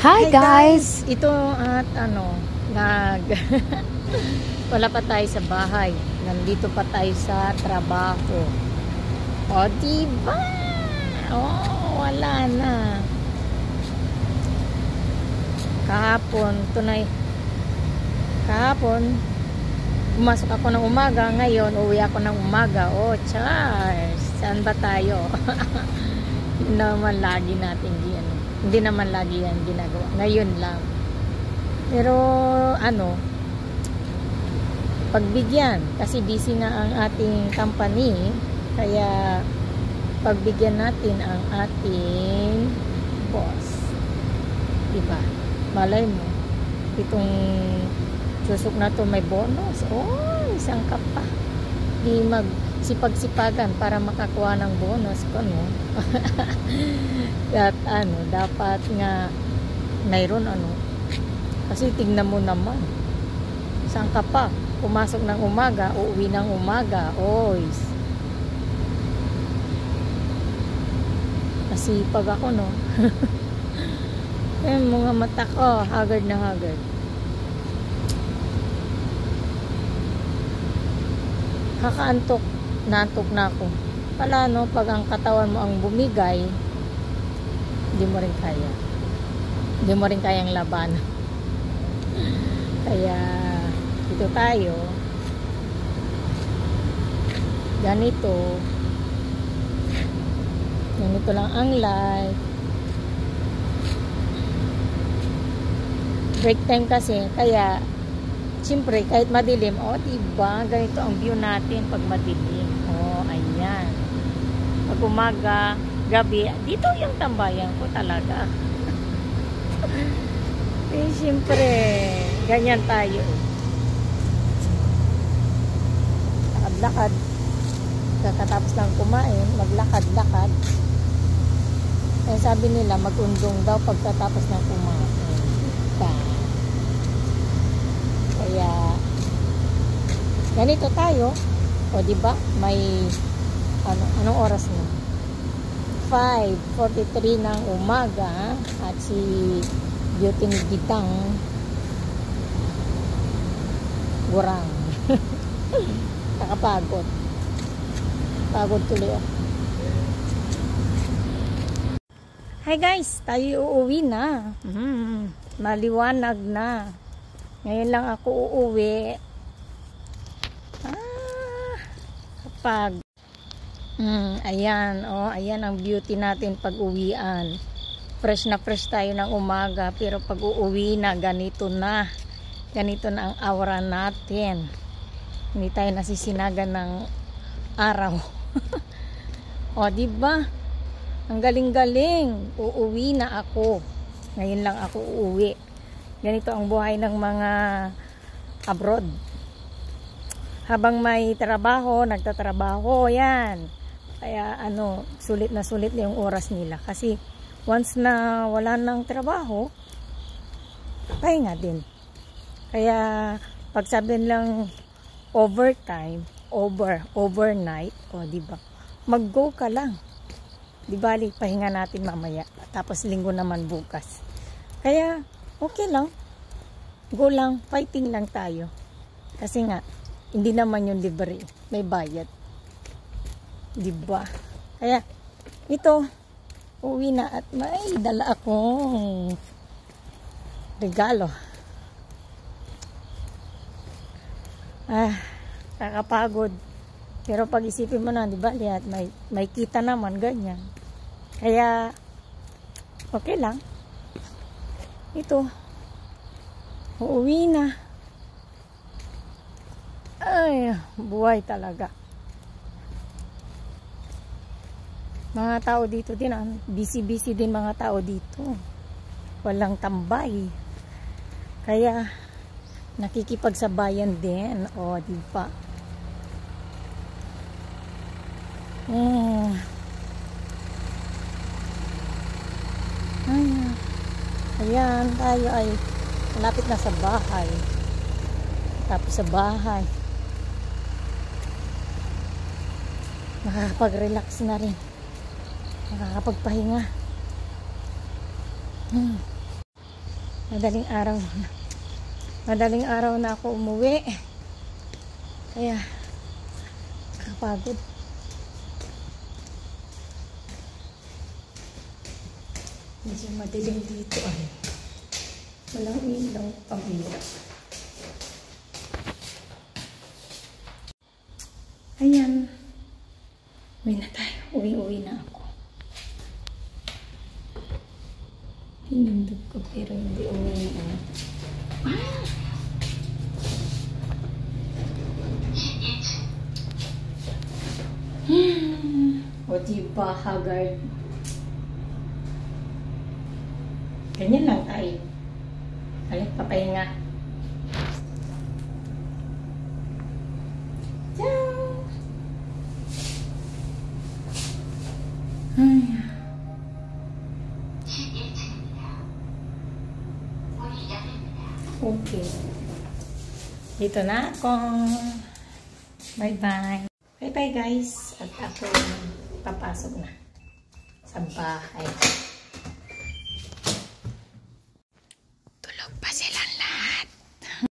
Hi guys! Ito at wala pa tayo sa bahay. Nandito pa tayo sa trabaho. O diba? Wala na. Kahapon, pumasok ako ng umaga. Ngayon, uwi ako ng umaga. Charles! Saan ba tayo? Hindi naman lagi yan ginagawa. Ngayon lang. Pero pagbigyan, kasi busy na ang ating company, kaya pagbigyan natin ang ating boss. Diba? Malay mo, itong susok na to may bonus. Isang ka pa. Di magsipag-sipagan para makakuha ng bonus ko, no? At dapat nga mayroon kasi tignan mo naman, saan ka pa? Pumasok ng umaga, uuwi ng umaga. Masipag ako, no? Mga mata ko, haggard na haggard. Kakaantok, naantok na ako. Pala, no, pag ang katawan mo ang bumigay, hindi mo rin kaya. Hindi mo rin kayang laban. Kaya dito tayo. Ganito lang ang life. Break time kasi, kaya siyempre kahit madilim, diba, ganito ang view natin pag madilim. Ayan. Pag umaga, gabi, dito yung tambayan ko talaga. Siyempre, ganyan tayo. Lakad-lakad. Kakatapos lang kumain, maglakad-lakad. Kaya sabi nila, mag-undong daw pagkatapos ng kumain. Kaya, ganito tayo. Diba? May, anong oras na? 5:43 ng umaga at si Beauty ni Gitang gurang. Nakapagod. Pagod tuloy ako. Hi guys, tayo uuwi na. Maliwanag na. Ngayon lang ako uuwi. Kapag ayan, ayan ang beauty natin pag uwian. Fresh na fresh tayo ng umaga, pero pag uuwi na, ganito na ang aura natin. Hindi tayo nasisinagan ng araw. Diba? Ang galing-galing. Uuwi na ako. Ngayon lang ako uuwi. Ganito ang buhay ng mga abroad. Habang may trabaho, nagtatrabaho, yan. Kaya sulit na yung oras nila. Kasi once na wala nang trabaho, pahinga din. Kaya pag sabihin lang overtime, overnight, diba? Mag-go ka lang. Di bali, pahinga natin mamaya. Tapos linggo naman bukas. Kaya okay lang. Go lang, fighting lang tayo. Kasi nga, hindi naman yung libre. May bayad. Diba? Kaya, ito, uwi na at may dala akong regalo. Kakapagod. Pero pag isipin mo na, diba, lihat, may kita naman, ganyan. Kaya, okay lang. Ito, uuwi na. Buhay talaga. Mga tao dito din, busy din mga tao dito. Walang tambay. Kaya nakikipagsabayan din, diba? Ayan, tayo ay malapit na sa bahay. Tapos sa bahay, makakapag-relax na rin. Nakakapagpahinga. Madaling araw na ako umuwi. Kaya nakapagod. Medyo madilim dito ay. Walang ilaw, pamilya. Ayan. Uwi na tayo. Uwi na ako. Pinindog ko pero hindi uwi na. O diba, haggard. Ganyan lang tayo. Alit, papahinga. Okay. Dito na ako. Bye-bye. Bye-bye guys. At ako papasok na sa bahay.